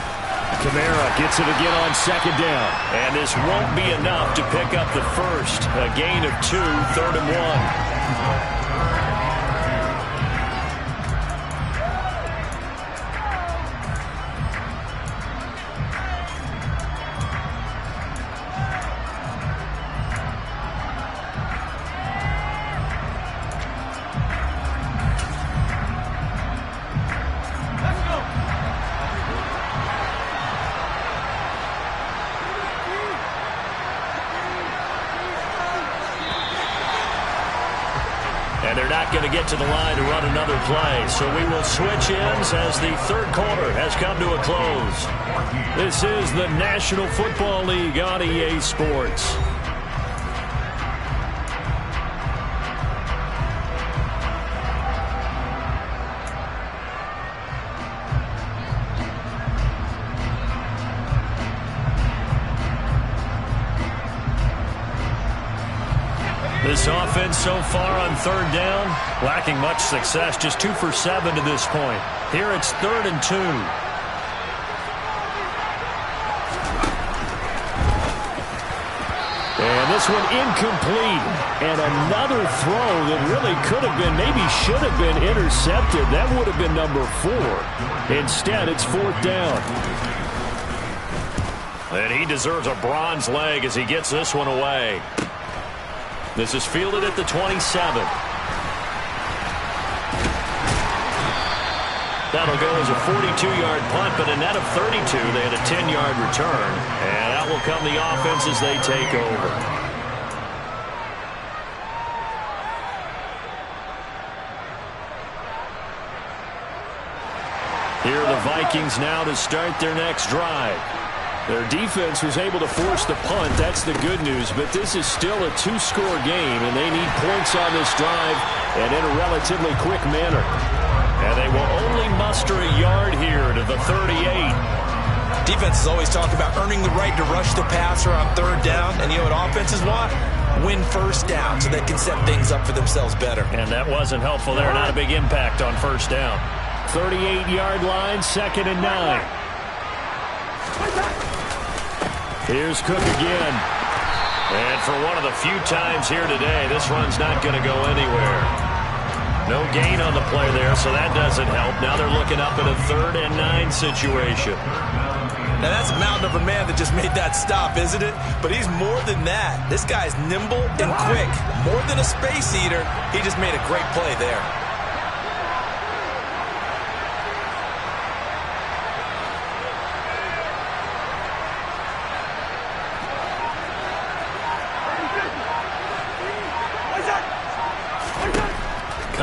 Kamara gets it again on second down. And this won't be enough to pick up the first. A gain of 2, 3rd and 1. And they're not going to get to the line to run another play. So we will switch ends as the third quarter has come to a close. This is the National Football League on EA Sports. This offense so far on third down, lacking much success, just 2 for 7 to this point. Here it's 3rd and 2. And this one incomplete. And another throw that really could have been, maybe should have been intercepted. That would have been number 4. Instead, it's 4th down. And he deserves a bronze leg as he gets this one away. This is fielded at the 27. That'll go as a 42-yard punt, but a net of 32. They had a 10-yard return. And out will come the offense as they take over. Here are the Vikings now to start their next drive. Their defense was able to force the punt. That's the good news. But this is still a two-score game, and they need points on this drive and in a relatively quick manner. And they will only muster a yard here to the 38. Defenses always talk about earning the right to rush the passer on third down. And you know what offenses want? Win first down so they can set things up for themselves better. And that wasn't helpful there. Not a big impact on first down. 38-yard line, 2nd and 9. Here's Cook again. And for one of the few times here today, this run's not going to go anywhere. No gain on the play there, so that doesn't help. Now they're looking up at a 3rd and 9 situation. Now that's a mountain of a man that just made that stop, isn't it? But he's more than that. This guy's nimble and quick. More than a space eater, he just made a great play there.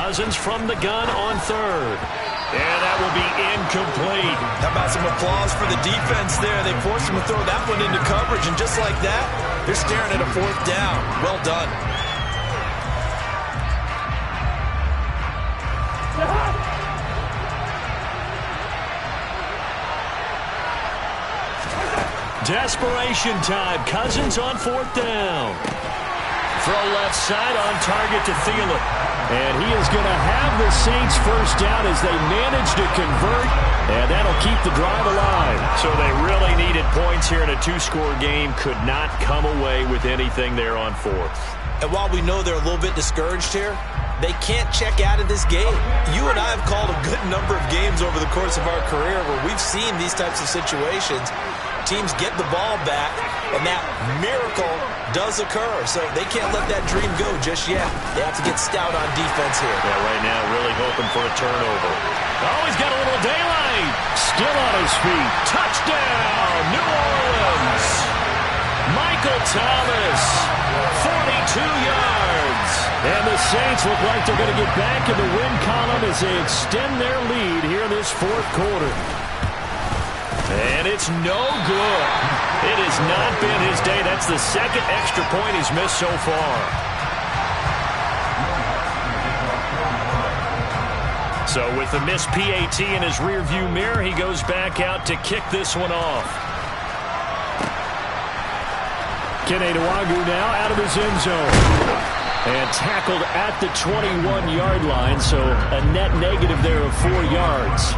Cousins from the gun on 3rd. And that will be incomplete. How about some applause for the defense there? They forced him to throw that one into coverage, and just like that, they're staring at a 4th down. Well done. Desperation time. Cousins on 4th down. Throw left side on target to Thielen. And he is going to have the Saints first down as they manage to convert, and that'll keep the drive alive. So they really needed points here in a two-score game. Could not come away with anything there on 4th. And while we know they're a little bit discouraged here, they can't check out of this game. You and I have called a good number of games over the course of our career where we've seen these types of situations. Teams get the ball back, and that miracle does occur. So they can't let that dream go just yet. They have to get stout on defense here. Yeah, right now really hoping for a turnover. Oh, he's got a little daylight. Still on his feet. Touchdown, New Orleans. Michael Thomas, 42 yards. And the Saints look like they're going to get back in the win column as they extend their lead here in this 4th quarter. And it's no good. It has not been his day. That's the 2nd extra point he's missed so far. So with the missed PAT in his rearview mirror, he goes back out to kick this one off. Kene Nwangwu now out of his end zone. And tackled at the 21-yard line, so a net negative there of 4 yards.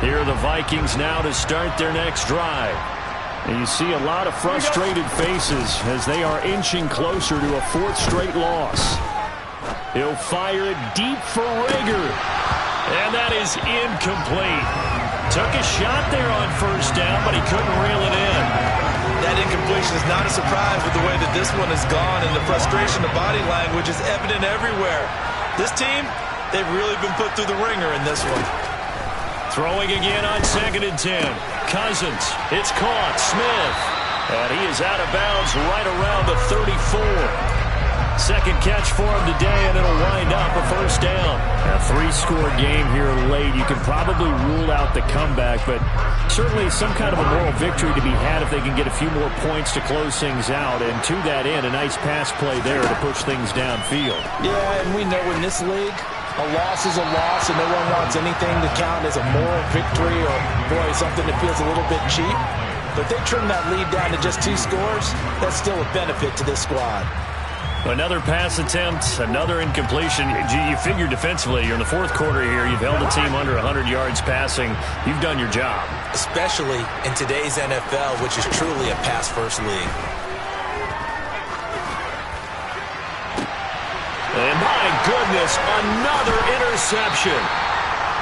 Here are the Vikings now to start their next drive. And you see a lot of frustrated faces as they are inching closer to a 4th straight loss. He'll fire it deep for Rager. And that is incomplete. Took a shot there on 1st down, but he couldn't reel it in. That incompletion is not a surprise with the way that this one has gone, and the frustration, the body language is evident everywhere. This team, they've really been put through the ringer in this one. Throwing again on 2nd and 10. Cousins. It's caught. Smith. And he is out of bounds right around the 34. 2nd catch for him today, and it'll wind up a 1st down. A 3-score game here late. You can probably rule out the comeback, but certainly some kind of a moral victory to be had if they can get a few more points to close things out. And to that end, a nice pass play there to push things downfield. Yeah, and we know in this league, a loss is a loss, and no one wants anything to count as a moral victory or, boy, something that feels a little bit cheap. But if they trim that lead down to just 2 scores, that's still a benefit to this squad. Another pass attempt, another incompletion. You figure defensively, you're in the 4th quarter here. You've held the team under 100 yards passing. You've done your job. Especially in today's NFL, which is truly a pass-first league. And my goodness, another interception.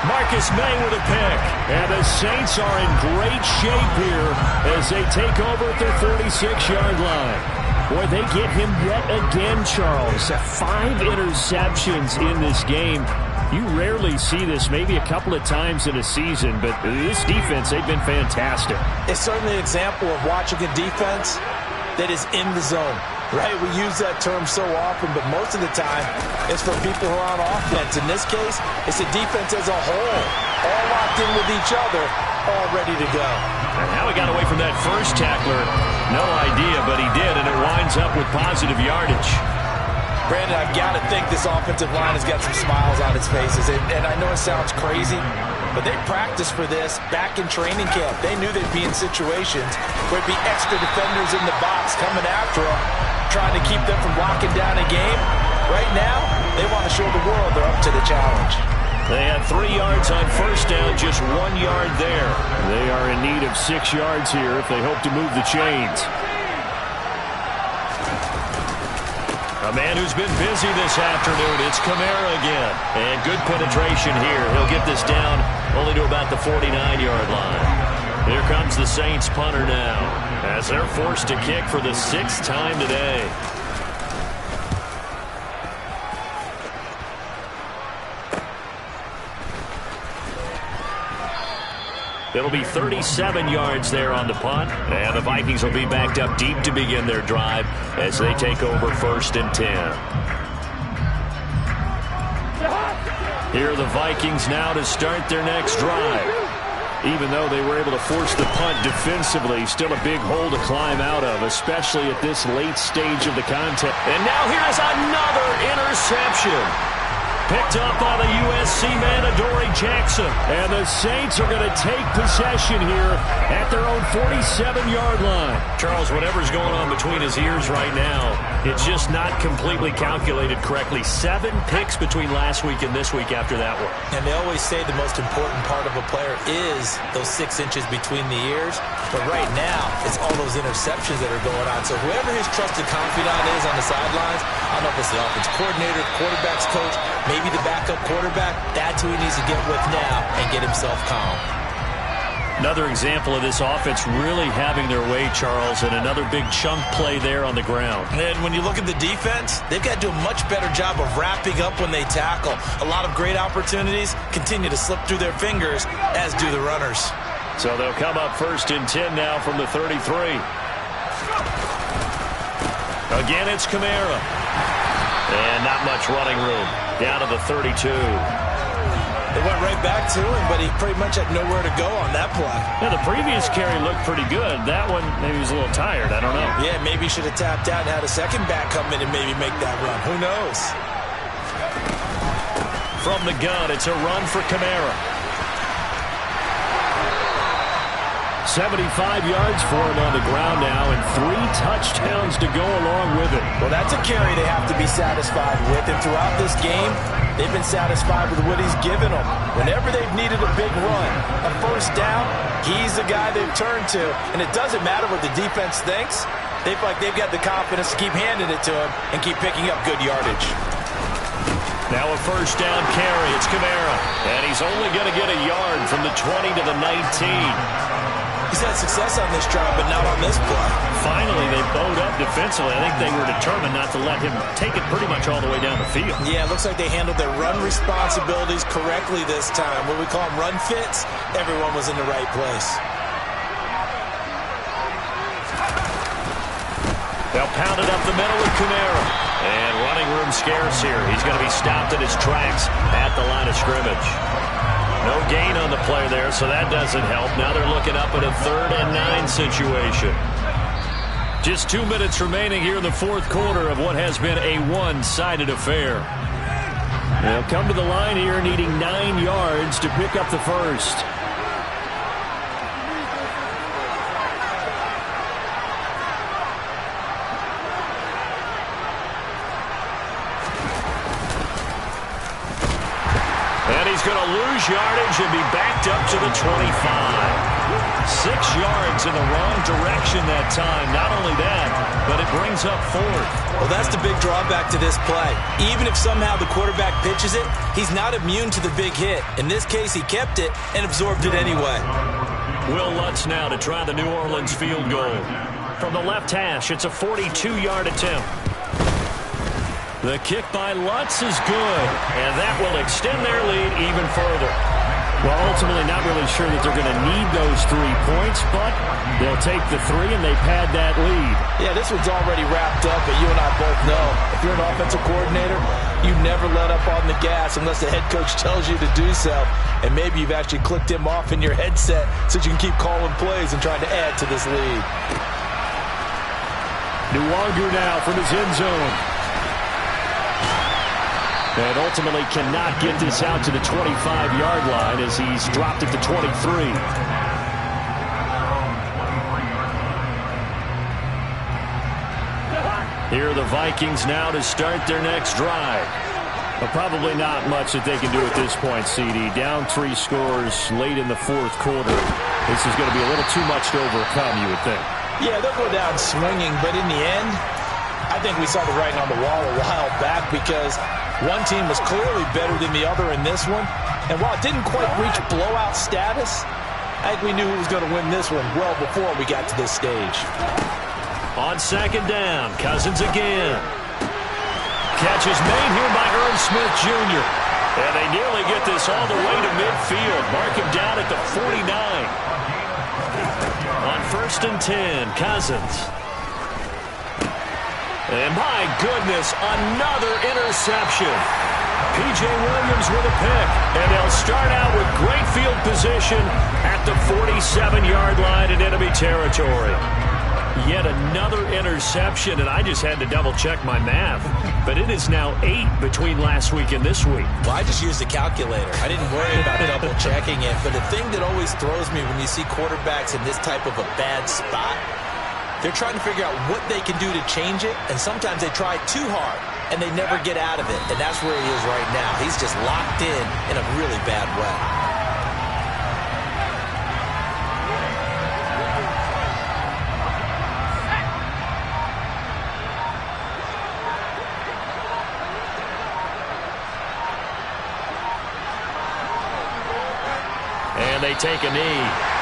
Marcus May with a pick. And the Saints are in great shape here as they take over at their 46-yard line. Boy, they get him yet again, Charles. 5 interceptions in this game. You rarely see this, maybe a couple of times in a season, but this defense, they've been fantastic. It's certainly an example of watching a defense that is in the zone. Right, we use that term so often, but most of the time, it's for people who are on offense. In this case, it's the defense as a whole, all locked in with each other, all ready to go. And now he got away from that first tackler. No idea, but he did, and it winds up with positive yardage. Brandon, I've got to think this offensive line has got some smiles on its faces, and I know it sounds crazy, but they practiced for this back in training camp. They knew they'd be in situations where it'd be extra defenders in the box coming after them, trying to keep them from locking down a game. Right now, they want to show the world they're up to the challenge. They had 3 yards on first down, just 1 yard there. They are in need of 6 yards here if they hope to move the chains. A man who's been busy this afternoon, it's Kamara again. And good penetration here. He'll get this down only to about the 49-yard line. Here comes the Saints punter now, as they're forced to kick for the 6th time today. It'll be 37 yards there on the punt, and the Vikings will be backed up deep to begin their drive as they take over 1st and 10. Here are the Vikings now to start their next drive. Even though they were able to force the punt defensively, still a big hole to climb out of, especially at this late stage of the contest. And now here's another interception. Picked up by the USC man, Adoree Jackson. And the Saints are going to take possession here at their own 47-yard line. Charles, whatever's going on between his ears right now, it's just not completely calculated correctly. 7 picks between last week and this week after that one. And they always say the most important part of a player is those 6 inches between the ears. But right now, it's all those interceptions that are going on. So whoever his trusted confidant is on the sidelines, I don't know if it's the offense coordinator, quarterback's coach, maybe the backup quarterback, that's who he needs to get with now and get himself calm. Another example of this offense really having their way, Charles, and another big chunk play there on the ground. And when you look at the defense, they've got to do a much better job of wrapping up when they tackle. A lot of great opportunities continue to slip through their fingers, as do the runners. So they'll come up 1st and 10 now from the 33. Again, it's Kamara. And not much running room. Down to the 32. They went right back to him, but he pretty much had nowhere to go on that play. Yeah, the previous carry looked pretty good. That one, maybe he was a little tired. I don't know. Yeah, maybe he should have tapped out and had a second back come in and maybe make that run. Who knows? From the gun, it's a run for Kamara. 75 yards for him on the ground now, and 3 touchdowns to go along with it. Well, that's a carry they have to be satisfied with, and throughout this game, they've been satisfied with what he's given them. Whenever they've needed a big run, a first down, he's the guy they've turned to, and it doesn't matter what the defense thinks. They feel like they've got the confidence to keep handing it to him and keep picking up good yardage. Now a first down carry. It's Kamara, and he's only going to get a yard from the 20 to the 19. He's had success on this drive, but not on this play. Finally, they bowed up defensively. I think they were determined not to let him take it pretty much all the way down the field. Yeah, it looks like they handled their run responsibilities correctly this time. What we call them run fits, everyone was in the right place. They'll pound it up the middle with Kamara. And running room scarce here. He's going to be stopped in his tracks at the line of scrimmage. No gain on the play there, so that doesn't help. Now they're looking up at a 3rd and 9 situation. Just 2 minutes remaining here in the 4th quarter of what has been a one-sided affair. They'll come to the line here needing 9 yards to pick up the first. And he's going to lose yardage and be backed up to the 25. 6 yards in the wrong direction that time. Not only that, but it brings up 4th. Well, that's the big drawback to this play. Even if somehow the quarterback pitches it, he's not immune to the big hit. In this case, he kept it and absorbed it anyway. Will Lutz now to try the New Orleans field goal. From the left hash, it's a 42-yard attempt. The kick by Lutz is good, and that will extend their lead even further. Well, ultimately not really sure that they're going to need those 3 points, but they'll take the 3 and they've had that lead. Yeah, this one's already wrapped up, but you and I both know if you're an offensive coordinator, you never let up on the gas unless the head coach tells you to do so. And maybe you've actually clicked him off in your headset so you can keep calling plays and trying to add to this lead. Nwangu now from his end zone. And ultimately cannot get this out to the 25-yard line as he's dropped at the 23. Here are the Vikings now to start their next drive. But probably not much that they can do at this point, CD. Down 3 scores late in the 4th quarter. This is going to be a little too much to overcome, you would think. Yeah, they'll go down swinging, but in the end, I think we saw the writing on the wall a while back because one team was clearly better than the other in this one. And while it didn't quite reach blowout status, I think we knew who was going to win this one well before we got to this stage. On 2nd down, Cousins again. Catch is made here by Irv Smith Jr. And they nearly get this all the way to midfield. Mark him down at the 49. On 1st and 10, Cousins. And my goodness, another interception. P.J. Williams with a pick. And they'll start out with great field position at the 47-yard line in enemy territory. Yet another interception, and I just had to double-check my math. But it is now 8 between last week and this week. Well, I just used a calculator. I didn't worry about double-checking it. But the thing that always throws me when you see quarterbacks in this type of a bad spot, they're trying to figure out what they can do to change it, and sometimes they try too hard, and they never get out of it. And that's where he is right now. He's just locked in a really bad way. And they take a knee.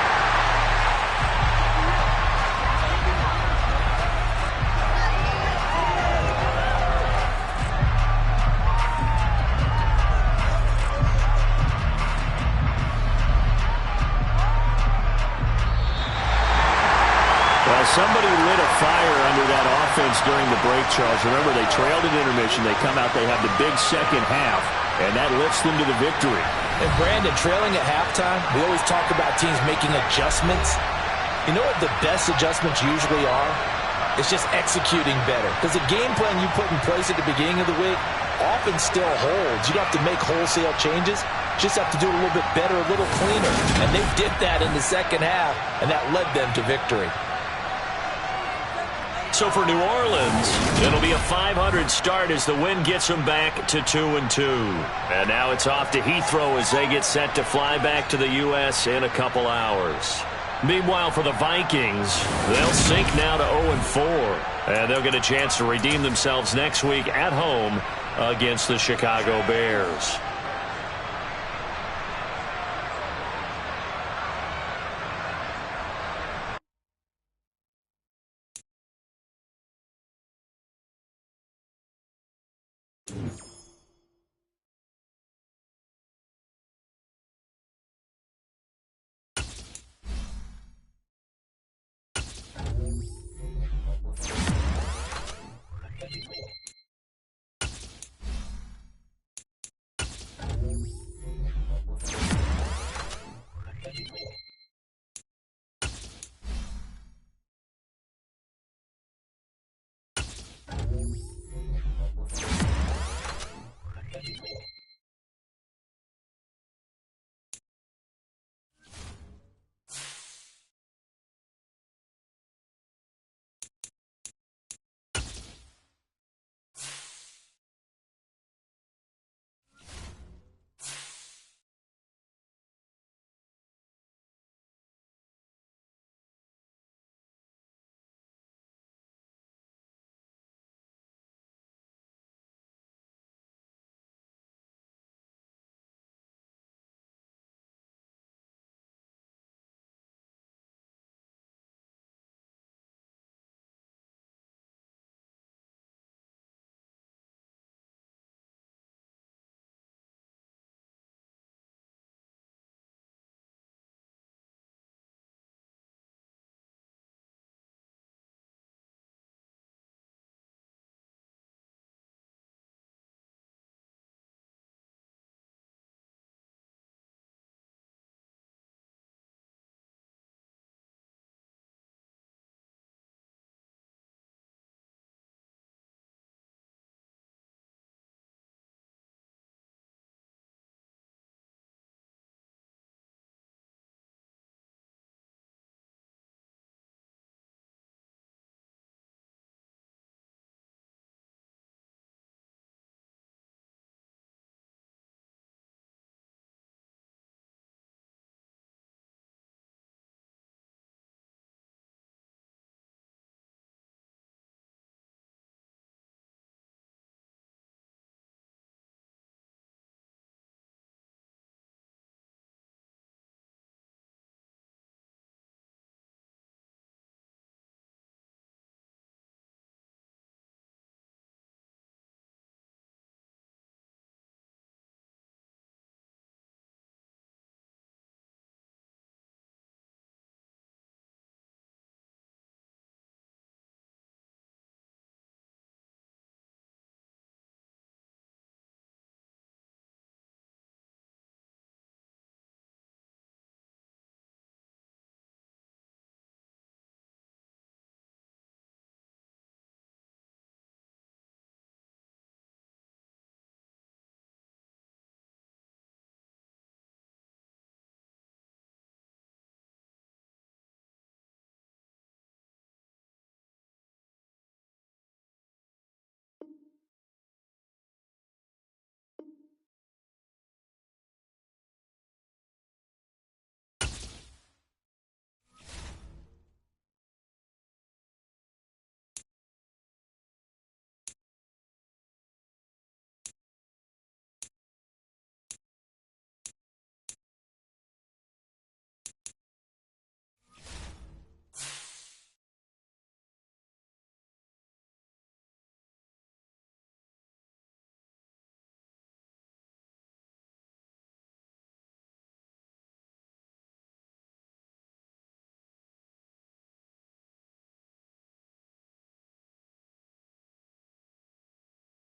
Somebody lit a fire under that offense during the break, Charles. Remember, they trailed at intermission. They come out, they have the big second half, and that lifts them to the victory. And Brandon, trailing at halftime, we always talk about teams making adjustments. You know what the best adjustments usually are? It's just executing better. Because the game plan you put in place at the beginning of the week often still holds. You don't have to make wholesale changes. Just have to do it a little bit better, a little cleaner. And they did that in the second half, and that led them to victory. So for New Orleans, it'll be a 500 start as the win gets them back to 2-2. And now it's off to Heathrow as they get set to fly back to the U.S. in a couple hours. Meanwhile, for the Vikings, they'll sink now to 0-4. And they'll get a chance to redeem themselves next week at home against the Chicago Bears.